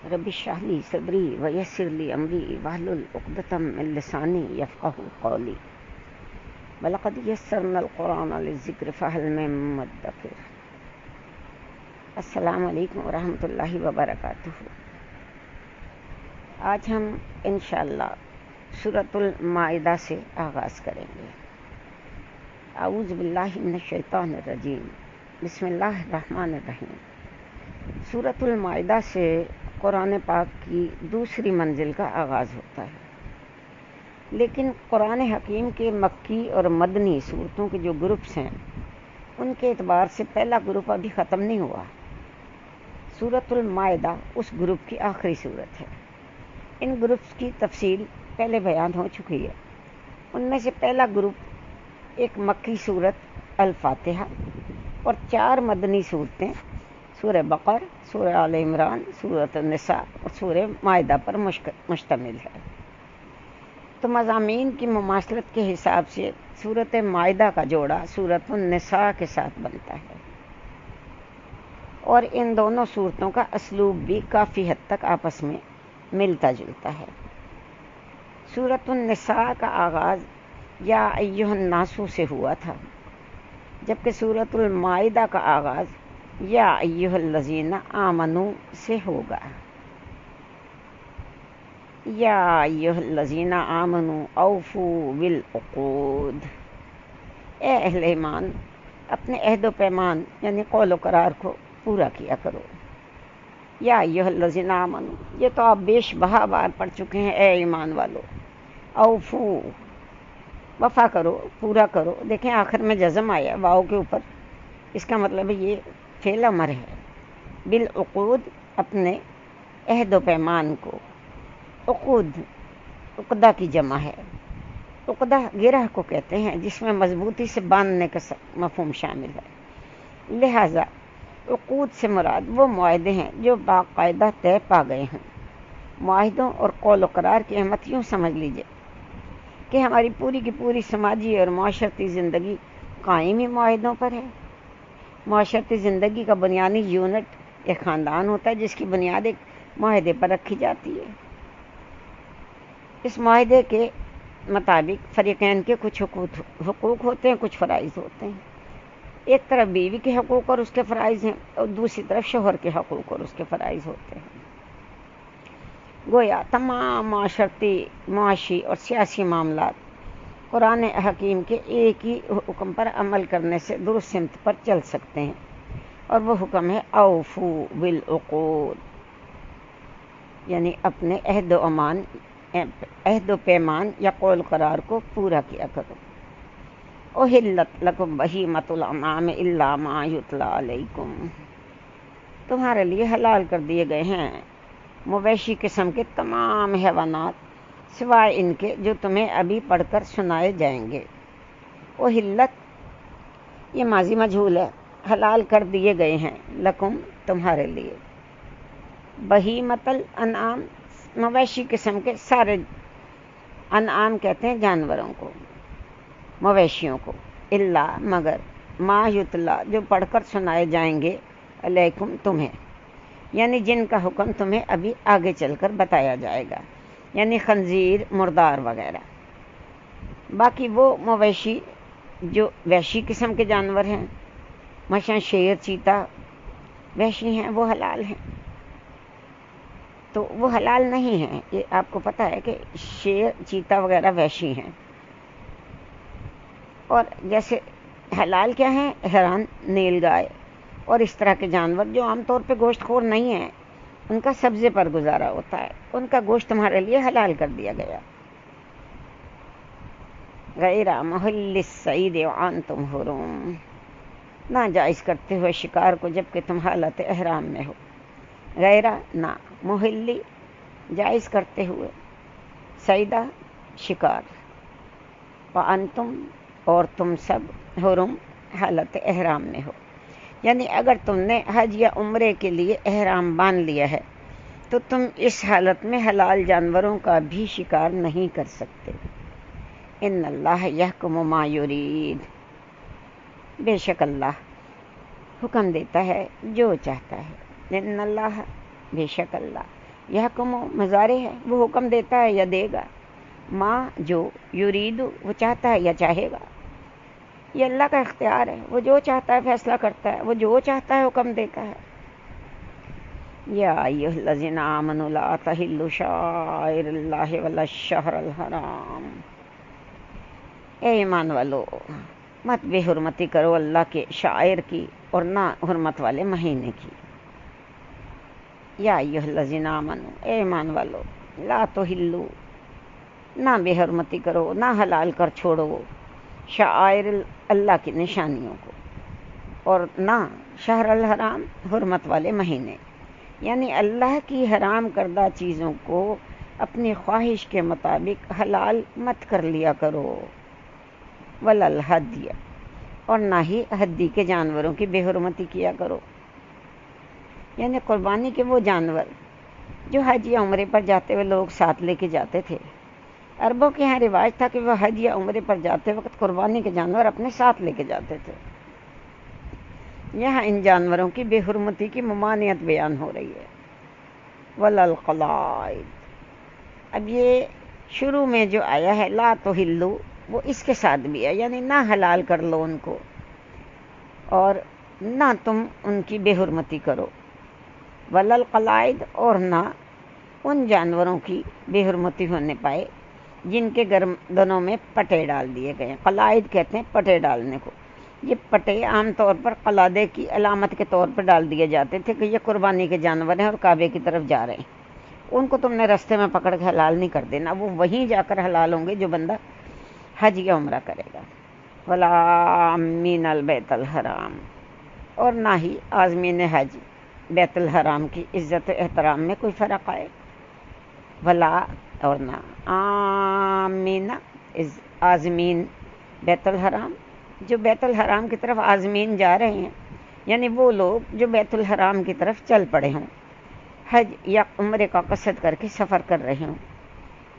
رب اشرح لي صدري ويسر لي أمري واحلل عقدة من لساني يفقهوا قولي ولقد يسرنا القرآن للذکر فهل من مدکر۔ السلام علیکم ورحمۃ اللہ وبرکاتہ۔ آج ہم انشاءاللہ سورۃ المائدہ سے آغاز کریں گے۔ اعوذ باللہ من الشیطان الرجیم، بسم اللہ الرحمن الرحیم۔ سورۃ المائدہ سے قرآن پاک کی دوسری منزل کا آغاز ہوتا ہے، لیکن قرآن حکیم کے مکی اور مدنی صورتوں کے جو گروپس ہیں ان کے اعتبار سے پہلا گروپ ابھی ختم نہیں ہوا۔ سورۃ المائدہ اس گروپ کی آخری صورت ہے۔ ان گروپس کی تفصیل پہلے بیان ہو چکی ہے۔ ان میں سے پہلا گروپ ایک مکی صورت الفاتحہ اور 4 مدنی صورتیں سورہ بقرہ، سورہ آل عمران، سورۃ النساء اور سورہ مائدہ پر مشتمل ہے۔ تو مضامین کی مماثلت کے حساب سے سورۃ مائدہ کا جوڑا سورۃ النساء کے ساتھ بنتا ہے، اور ان دونوں صورتوں کا اسلوب بھی کافی حد تک آپس میں ملتا جلتا ہے۔ سورۃ النساء کا آغاز یا ایھا الناس سے ہوا تھا، جبکہ سورۃ المائدہ کا آغاز یا ایھا الذین آمنوا سے ہوگا۔ یا ایھا الذین آمنوا اوفوا بالعقود، اے اہل ایمان اپنے عہد و پیمان یعنی قول و قرار کو پورا کیا کرو۔ یا ایھا الذین آمنوا، یہ تو آپ بیش بہا بار پڑھ چکے ہیں، اے ایمان والو۔ اوفو، وفا کرو، پورا کرو۔ دیکھیں آخر میں جزم آیا واؤ کے اوپر، اس کا مطلب ہے یہ فعل امر ہے۔ بالعقود، اپنے عہد و پیمان کو۔ عقود عقدہ کی جمع ہے۔ عقدہ گرہ کو کہتے ہیں جس میں مضبوطی سے باندھنے کا مفہوم شامل ہے، لہذا عقود سے مراد وہ معاہدے ہیں جو باقاعدہ طے پا گئے ہیں۔ معاہدوں اور قول و قرار کی اہمیت یوں سمجھ لیجیے کہ ہماری پوری کی پوری سماجی اور معاشرتی زندگی قائم ہی معاہدوں پر ہے۔ معاشرتی زندگی کا بنیادی یونٹ ایک خاندان ہوتا ہے جس کی بنیاد ایک معاہدے پر رکھی جاتی ہے۔ اس معاہدے کے مطابق فریقین کے کچھ حقوق ہوتے ہیں، کچھ فرائض ہوتے ہیں۔ ایک طرف بیوی کے حقوق اور اس کے فرائض ہیں، اور دوسری طرف شوہر کے حقوق اور اس کے فرائض ہوتے ہیں۔ گویا تمام معاشی اور سیاسی معاملات قرآن حکیم کے ایک ہی حکم پر عمل کرنے سے درست سمت پر چل سکتے ہیں، اور وہ حکم ہے اوفو بالعقود، یعنی اپنے عہد و پیمان یا قول قرار کو پورا کیا کرو۔ احلت لکم بہیمۃ الانعام الا ما یتلی علیکم، تمہارے لیے حلال کر دیے گئے ہیں مویشی قسم کے تمام حیوانات سوائے ان کے جو تمہیں ابھی پڑھ کر سنائے جائیں گے۔ احلت یہ ماضی مجہول ہے، حلال کر دیے گئے ہیں، لکم تمہارے لیے۔ بہیمۃ الانعام مویشی قسم کے سارے، انعام کہتے ہیں جانوروں کو، مویشیوں کو، الا مگر، ما یتلا جو پڑھ کر سنائے جائیں گے، علیکم تمہیں، یعنی جن کا حکم تمہیں ابھی آگے چل کر بتایا جائے گا، یعنی خنزیر، مردار وغیرہ۔ باقی وہ مویشی جو وحشی قسم کے جانور ہیں، مثلا شیر، چیتا وحشی ہیں، وہ حلال ہیں۔ تو وہ حلال نہیں ہیں، یہ آپ کو پتہ ہے کہ شیر، چیتا وغیرہ وحشی ہیں۔ اور جیسے حلال کیا ہیں، ہرن، نیل گائے اور اس طرح کے جانور جو عام طور پہ گوشت خور نہیں ہیں، ان کا سبزے پر گزارا ہوتا ہے، ان کا گوشت تمہارے لیے حلال کر دیا گیا۔ غیر محل الصید وانتم حرم، ناجائز کرتے ہوئے شکار کو جبکہ تم حالت احرام میں ہو۔ غیر نہ، محلی جائز کرتے ہوئے، صیدہ شکار، وانتم اور تم سب، حرم حالت احرام میں ہو، یعنی اگر تم نے حج یا عمرے کے لیے احرام باندھ لیا ہے تو تم اس حالت میں حلال جانوروں کا بھی شکار نہیں کر سکتے۔ ان اللہ یحکم ما یرید، بے شک اللہ حکم دیتا ہے جو چاہتا ہے۔ ان اللہ، بے شک اللہ، یحکم مضارع ہے، وہ حکم دیتا ہے یا دے گا، ما جو، یرید وہ چاہتا ہے یا چاہے گا، یہ اللہ کا اختیار ہے، وہ جو چاہتا ہے فیصلہ کرتا ہے، وہ جو چاہتا ہے حکم دیتا ہے۔ یا ایھا الذین آمنوا لا تحلوا شعائر اللہ ولا الشہر الحرام، اے ایمان والو مت بے حرمتی کرو اللہ کے شاعر کی اور نہ حرمت والے مہینے کی۔ یا ایھا الذین آمنوا، اے ایمان والو، لا تحلوا نہ بے حرمتی کرو، نہ حلال کر چھوڑو شعائر اللہ کی نشانیوں کو، اور نہ شہر الحرام حرمت والے مہینے، یعنی اللہ کی حرام کردہ چیزوں کو اپنی خواہش کے مطابق حلال مت کر لیا کرو، ولا الہدی اور نہ ہی ہدی کے جانوروں کی بے حرمتی کیا کرو، یعنی قربانی کے وہ جانور جو حج یا عمرے پر جاتے ہوئے لوگ ساتھ لے کے جاتے تھے۔ عربوں کے یہاں رواج تھا کہ وہ حج یا عمرے پر جاتے وقت قربانی کے جانور اپنے ساتھ لے کے جاتے تھے۔ یہاں ان جانوروں کی بے حرمتی کی ممانعت بیان ہو رہی ہے۔ ولا القلائد، اب یہ شروع میں جو آیا ہے لا تحلوا، وہ اس کے ساتھ بھی ہے، یعنی نہ حلال کر لو ان کو اور نہ تم ان کی بے حرمتی کرو، ولا القلائد اور نہ ان جانوروں کی بے حرمتی ہونے پائے جن کے گردنوں میں پٹے ڈال دیے گئے ہیں۔ قلائد کہتے ہیں پٹے ڈالنے کو۔ یہ پٹے عام طور پر قلادے کی علامت کے طور پر ڈال دیے جاتے تھے کہ یہ قربانی کے جانور ہیں اور کعبے کی طرف جا رہے ہیں، ان کو تم نے رستے میں پکڑ کے حلال نہیں کر دینا، وہ وہیں جا کر حلال ہوں گے جو بندہ حج یا عمرہ کرے گا۔ ولا آمین البیت الحرام، اور نہ ہی عازمین حج بیت الحرام کی عزت و احترام میں کوئی فرق آئے۔ ولا اور نہ آمین عازمین بیت الحرام، جو بیت الحرام کی طرف عازمین جا رہے ہیں، یعنی وہ لوگ جو بیت الحرام کی طرف چل پڑے ہوں، حج یا عمرے کا قصد کر کے سفر کر رہے ہوں،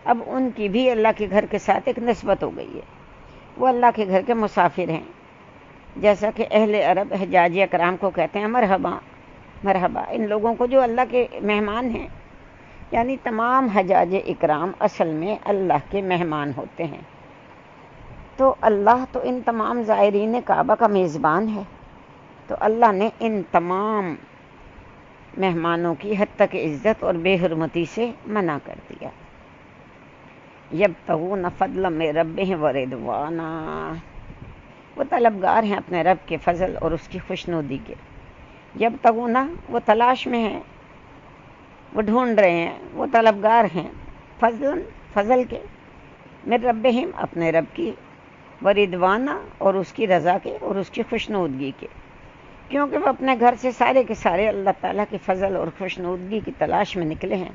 اب ان کی بھی اللہ کے گھر کے ساتھ ایک نسبت ہو گئی ہے، وہ اللہ کے گھر کے مسافر ہیں، جیسا کہ اہل عرب حجاج اکرام کو کہتے ہیں مرحبا مرحبا، ان لوگوں کو جو اللہ کے مہمان ہیں، یعنی تمام حجاج اکرام اصل میں اللہ کے مہمان ہوتے ہیں، تو اللہ تو ان تمام زائرین کعبہ کا میزبان ہے، تو اللہ نے ان تمام مہمانوں کی حد تک عزت اور بے حرمتی سے منع کر دیا۔ یبتغون فضلا من ربہم ورضوانا، وہ طلبگار ہیں اپنے رب کے فضل اور اس کی خوشنودی کے۔ یبتغون، وہ تلاش میں ہیں، وہ ڈھونڈ رہے ہیں، وہ طلبگار ہیں، فضل کے، من ربہم اپنے رب کی، ورضوانا اور اس کی رضا کے اور اس کی خوشنودگی کے، کیونکہ وہ اپنے گھر سے سارے کے سارے اللہ تعالیٰ کے فضل اور خوشنودگی کی تلاش میں نکلے ہیں،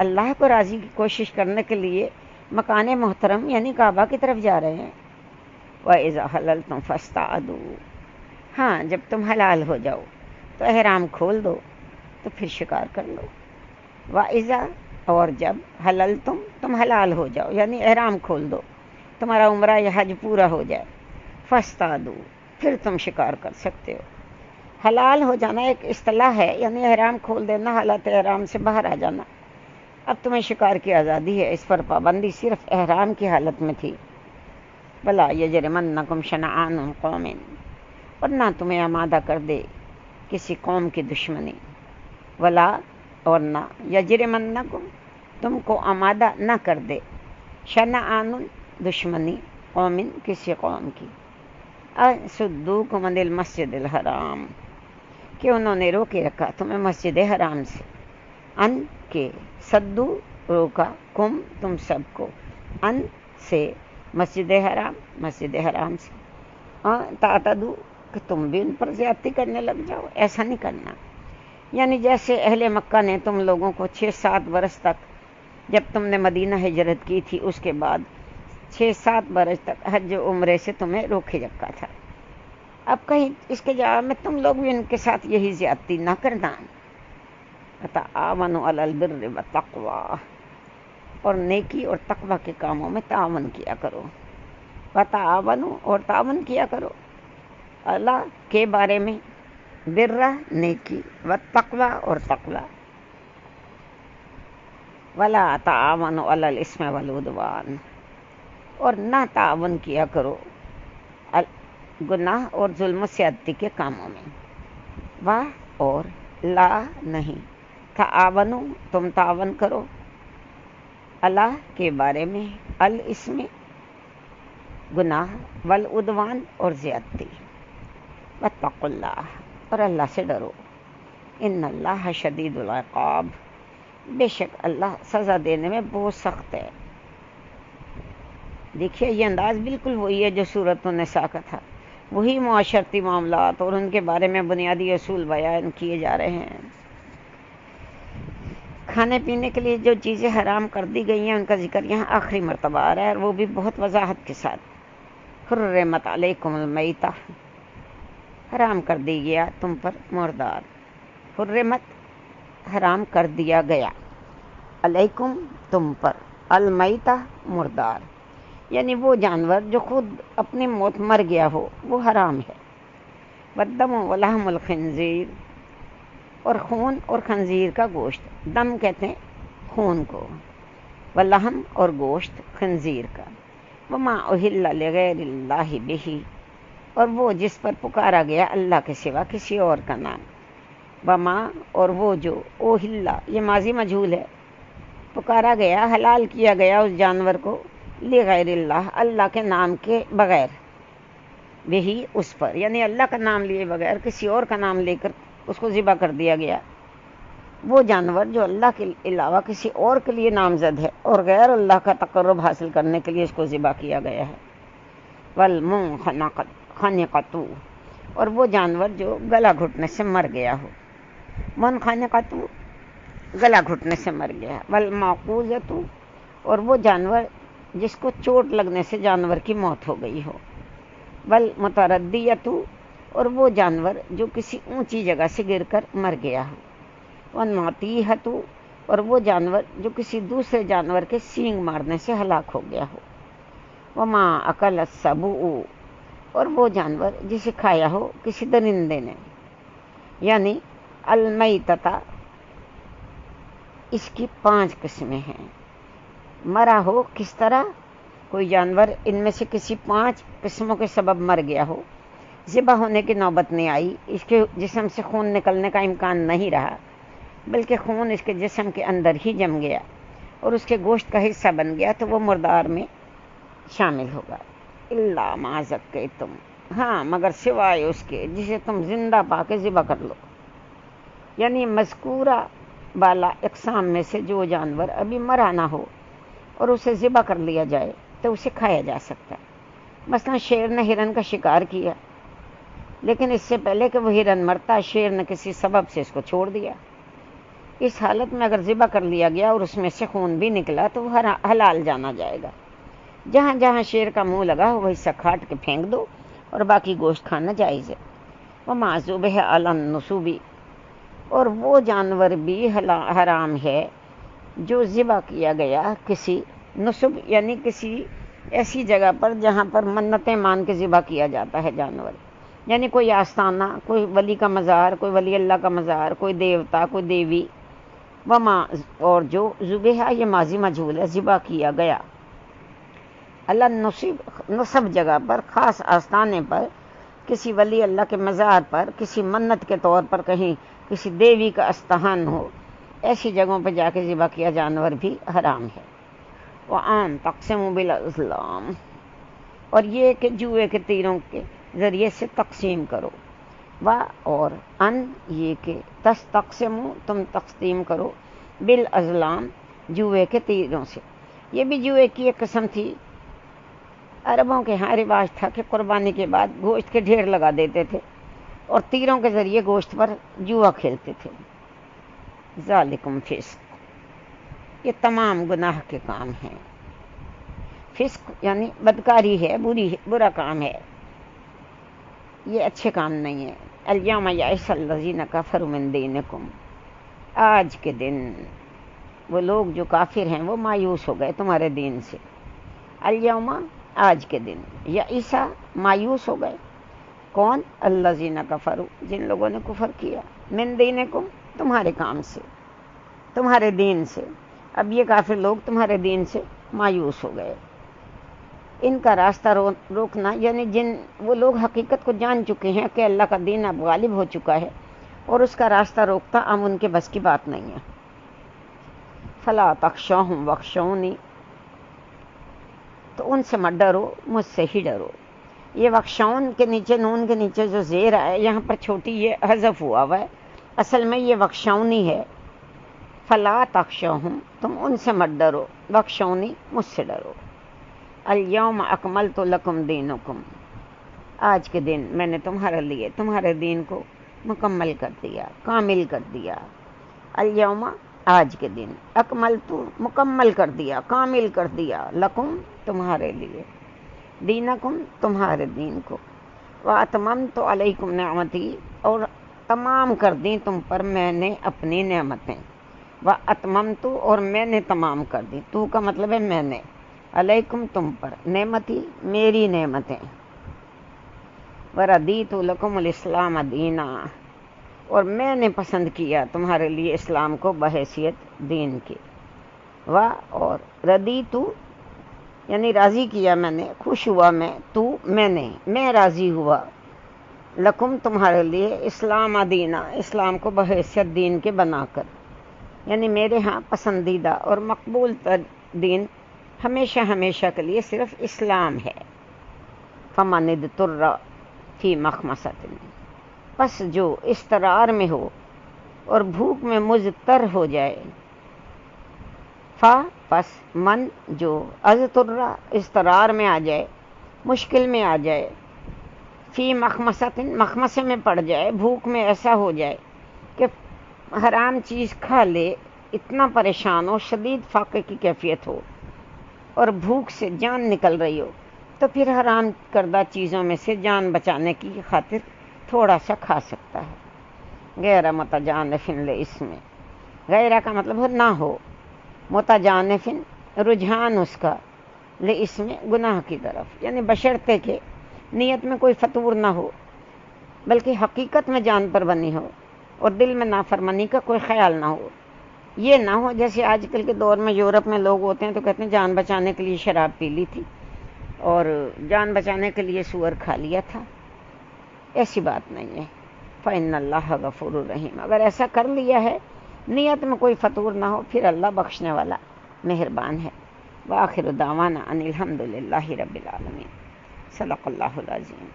اللہ کو راضی کی کوشش کرنے کے لیے مکان محترم یعنی کعبہ کی طرف جا رہے ہیں۔ وَإِذَا حَلَلْتُمْ فَاصْطَادُوا، ہاں جب تم حلال ہو جاؤ تو احرام کھول دو تو پھر شکار کر لو۔ وَإِذَا، اور جب، حللتم تم حلال ہو جاؤ یعنی احرام کھول دو، تمہارا عمرہ یا حج پورا ہو جائے، فاصطادوا پھر تم شکار کر سکتے ہو۔ حلال ہو جانا ایک اصطلاح ہے، یعنی احرام کھول دینا، حالت احرام سے باہر آ جانا۔ اب تمہیں شکار کی آزادی ہے، اس پر پابندی صرف احرام کی حالت میں تھی۔ وَلَا يَجْرِمَنَّكُمْ شَنَآنُ قَوْمٍ، اور نہ تمہیں آمادہ کر دے کسی قوم کی دشمنی، ولا اور نہ، یجرمنکم تم کو آمادہ نہ کر دے، شنآن دشمنی، قوم کسی قوم کی، صدوکم عن المسجد الحرام کہ انہوں نے روکے رکھا تمہیں مسجد حرام سے، ان کے، صدو روکا، کم تم سب کو، ان سے مسجد حرام سے، تعتدو کہ تم بھی ان پر زیادتی کرنے لگ جاؤ، ایسا نہیں کرنا۔ یعنی جیسے اہل مکہ نے تم لوگوں کو 6-7 برس تک، جب تم نے مدینہ ہجرت کی تھی اس کے بعد 6-7 برس تک حج و عمرے سے تمہیں روکے رکھا تھا، اب کہیں اس کے جواب میں تم لوگ بھی ان کے ساتھ یہی زیادتی نہ کرنا۔ وَتَعَاوَنُوا عَلَى الْبِرِّ وَالتَّقْوَىٰ، اور نیکی اور تقوی کے کاموں میں تعاون کیا کرو۔ وَتَعَاوَنُوا اور تعاون کیا کرو، اللہ کے بارے میں، برہ نیکی، والتقویٰ اور تقوی، ولا تعاونوا علی الاسم والعدوان، اور نہ تعاون کیا کرو گناہ اور ظلم و زیادتی کے کاموں میں. واہ اور لا نہیں، تعاونوا تم تعاون کرو، اللہ کے بارے میں، الاسم گناہ، والعدوان اور زیادتی. واتقوا اللہ، اور اللہ سے ڈرو، ان اللہ شدید العقاب، بے شک اللہ سزا دینے میں بہت سخت ہے. دیکھیے یہ انداز بالکل وہی ہے جو سورۃ النساء کا تھا، وہی معاشرتی معاملات اور ان کے بارے میں بنیادی اصول بیان کیے جا رہے ہیں. کھانے پینے کے لیے جو چیزیں حرام کر دی گئی ہیں ان کا ذکر یہاں آخری مرتبہ آ رہا ہے، اور وہ بھی بہت وضاحت کے ساتھ. حرمت علیکم المیتہ، حرام کر دی گیا تم پر مردار. حرمت حرام کر دیا گیا، علیکم تم پر، المیتہ مردار، یعنی وہ جانور جو خود اپنی موت مر گیا ہو وہ حرام ہے. والدم ولحم الخنزیر، اور خون اور خنزیر کا گوشت، دم کہتے ہیں خون کو، واللحم اور گوشت خنزیر کا. وما اہل لغیر اللہ بہ، اور وہ جس پر پکارا گیا اللہ کے سوا کسی اور کا نام. وما اور وہ جو، اوہل یہ ماضی مجہول ہے، پکارا گیا حلال کیا گیا اس جانور کو، لغیر اللہ اللہ کے نام کے بغیر، وہی اس پر، یعنی اللہ کا نام لیے بغیر کسی اور کا نام لے کر اس کو ذبح کر دیا گیا. وہ جانور جو اللہ کے علاوہ کسی اور کے لیے نامزد ہے اور غیر اللہ کا تقرب حاصل کرنے کے لیے اس کو ذبح کیا گیا ہے. والمنخنقۃ، اور وہ جانور جو گلا گھٹنے سے مر گیا ہو، منخنقۃ گلا گھٹنے سے مر گیا. والموقوذۃ، اور وہ جانور جس کو چوٹ لگنے سے جانور کی موت ہو گئی ہو. والمتردیۃ، اور وہ جانور جو کسی اونچی جگہ سے گر کر مر گیا ہو. والنطیحۃ، اور وہ جانور جو کسی دوسرے جانور کے سینگ مارنے سے ہلاک ہو گیا ہو. وما اکل السبع، اور وہ جانور جسے کھایا ہو کسی درندے نے، یعنی المیتۃ اس کی 5 قسمیں ہیں. مرا ہو کس طرح، کوئی جانور ان میں سے کسی 5 قسموں کے سبب مر گیا ہو، ذبح ہونے کی نوبت نہیں آئی، اس کے جسم سے خون نکلنے کا امکان نہیں رہا، بلکہ خون اس کے جسم کے اندر ہی جم گیا اور اس کے گوشت کا حصہ بن گیا، تو وہ مردار میں شامل ہوگا. الا ما ذکیتم، ہاں مگر سوائے اس کے جسے تم زندہ پا کے ذبح کر لو. یعنی مذکورہ بالا اقسام میں سے جو جانور ابھی مرا نہ ہو اور اسے ذبح کر لیا جائے تو اسے کھایا جا سکتا ہے. مثلا شیر نے ہرن کا شکار کیا، لیکن اس سے پہلے کہ وہ ہرن مرتا شیر نے کسی سبب سے اس کو چھوڑ دیا. اس حالت میں اگر ذبح کر لیا گیا اور اس میں سے خون بھی نکلا تو وہ حلال جانا جائے گا. جہاں جہاں شیر کا منہ لگا وہ حصہ کاٹ کے پھینک دو اور باقی گوشت کھانا جائز ہے. وما ذبح علی النصب، اور وہ جانور بھی حرام ہے جو ذبح کیا گیا کسی نصب، یعنی کسی ایسی جگہ پر جہاں پر منتیں مان کے ذبح کیا جاتا ہے جانور، یعنی کوئی آستانہ، کوئی ولی کا مزار، کوئی ولی اللہ کا مزار، کوئی دیوتا، کوئی دیوی. وما، اور جو ذبح یہ ماضی مجہول ہے، ذبح کیا گیا، اللہ نصب جگہ پر، خاص آستانے پر، کسی ولی اللہ کے مزار پر، کسی منت کے طور پر کہیں کسی دیوی کا استہان ہو، ایسی جگہوں پہ جا کے ذبح کیا جانور بھی حرام ہے. وَأَن تَقْسِمُوا بِالْأَزْلَامِ، اور یہ کہ جوئے کے تیروں کے ذریعے سے تقسیم کرو. اور ان یہ کہ تستقسموا تم تقسیم کرو، بالازلام جوئے کے تیروں سے. یہ بھی جوئے کی ایک قسم تھی. عربوں کے ہاں رواج تھا کہ قربانی کے بعد گوشت کے ڈھیر لگا دیتے تھے اور تیروں کے ذریعے گوشت پر جوا کھیلتے تھے. ذالکم فسق، یہ تمام گناہ کے کام ہیں. فسق یعنی بدکاری ہے، برا کام ہے، یہ اچھے کام نہیں ہے. الیوم یئس الذین کفروا من دینکم، آج کے دن وہ لوگ جو کافر ہیں وہ مایوس ہو گئے تمہارے دین سے. الیوم آج کے دن، یئس مایوس ہو گئے. کون؟ الذین کفروا جن لوگوں نے کفر کیا، من دینکم تمہارے کام سے، تمہارے دین سے. اب یہ کافر لوگ تمہارے دین سے مایوس ہو گئے۔ ان کا راستہ روکنا یعنی وہ لوگ حقیقت کو جان چکے ہیں کہ اللہ کا دین اب غالب ہو چکا ہے، اور اس کا راستہ روکتا اب ان کے بس کی بات نہیں ہے۔ فلا تخشوہم واخشونی، تو ان سے مت ڈرو، مجھ سے ہی ڈرو۔ یہ وخشون کے نیچے، نون کے نیچے جو زیر ہے یہاں پر چھوٹی یہ حذف ہوا ہے، اصل میں یہ وخشونی ہے۔ فلا تخشوہم، تم ان سے مت ڈرو، وخشونی، مجھ سے ڈرو۔ الیوم اکملت لکم دینکم، آج کے دن میں نے تمہارے لیے تمہارے دین کو مکمل کر دیا، کامل کر دیا۔ الیوم، آج کے دن، اکملت، مکمل کر دیا، کامل کر دیا، لکم، تمہارے لیے، دینکم، تمہارے دین کو، واتممت علیکم نعمتی، اور تمام کر دی تم پر میں نے اپنی نعمتیں، واتممت، اور میں نے تمام کر دی، تو کا مطلب ہے میں نے، علیکم، تم پر، نعمتی، میری نعمتیں، وردیت لکم الاسلام دینا، اور میں نے پسند کیا تمہارے لیے اسلام کو بحیثیت دین کے، اور ردیت یعنی راضی کیا میں نے، خوش ہوا میں راضی ہوا، لکم، تمہارے لیے، اسلام دینا، اسلام کو بحیثیت دین کے بنا کر، یعنی میرے ہاں پسندیدہ اور مقبول دین ہمیشہ ہمیشہ کے لیے صرف اسلام ہے۔ فمن اضطر فی مخمصۃ، پس جو اضطرار میں ہو اور بھوک میں مضطر ہو جائے، پس من، جو اضطر، اضطرار میں آ جائے، مشکل میں آ جائے، فی مخمصۃ، مخمصے میں پڑ جائے، بھوک میں ایسا ہو جائے کہ حرام چیز کھا لے، اتنا پریشان ہو، شدید فاقے کی کیفیت ہو اور بھوک سے جان نکل رہی ہو، تو پھر حرام کردہ چیزوں میں سے جان بچانے کی خاطر تھوڑا سا کھا سکتا ہے۔ غیر متجانف لاسم، غیرہ کا مطلب ہے نہ ہو، متجانف رجحان اس کا، لاسم، گناہ کی طرف، یعنی بشرطے کہ نیت میں کوئی فطور نہ ہو بلکہ حقیقت میں جان پر بنی ہو، اور دل میں نافرمانی کا کوئی خیال نہ ہو۔ یہ نہ ہو جیسے آج کل کے دور میں یورپ میں لوگ ہوتے ہیں تو کہتے ہیں جان بچانے کے لیے شراب پی لی تھی اور جان بچانے کے لیے سور کھا لیا تھا، ایسی بات نہیں ہے۔ فإن اللہ غفور رحیم، اگر ایسا کر لیا ہے، نیت میں کوئی فطور نہ ہو، پھر اللہ بخشنے والا مہربان ہے۔ وآخر دعوانا ان الحمد للہ رب العالمین۔ صدق اللہ العظیم۔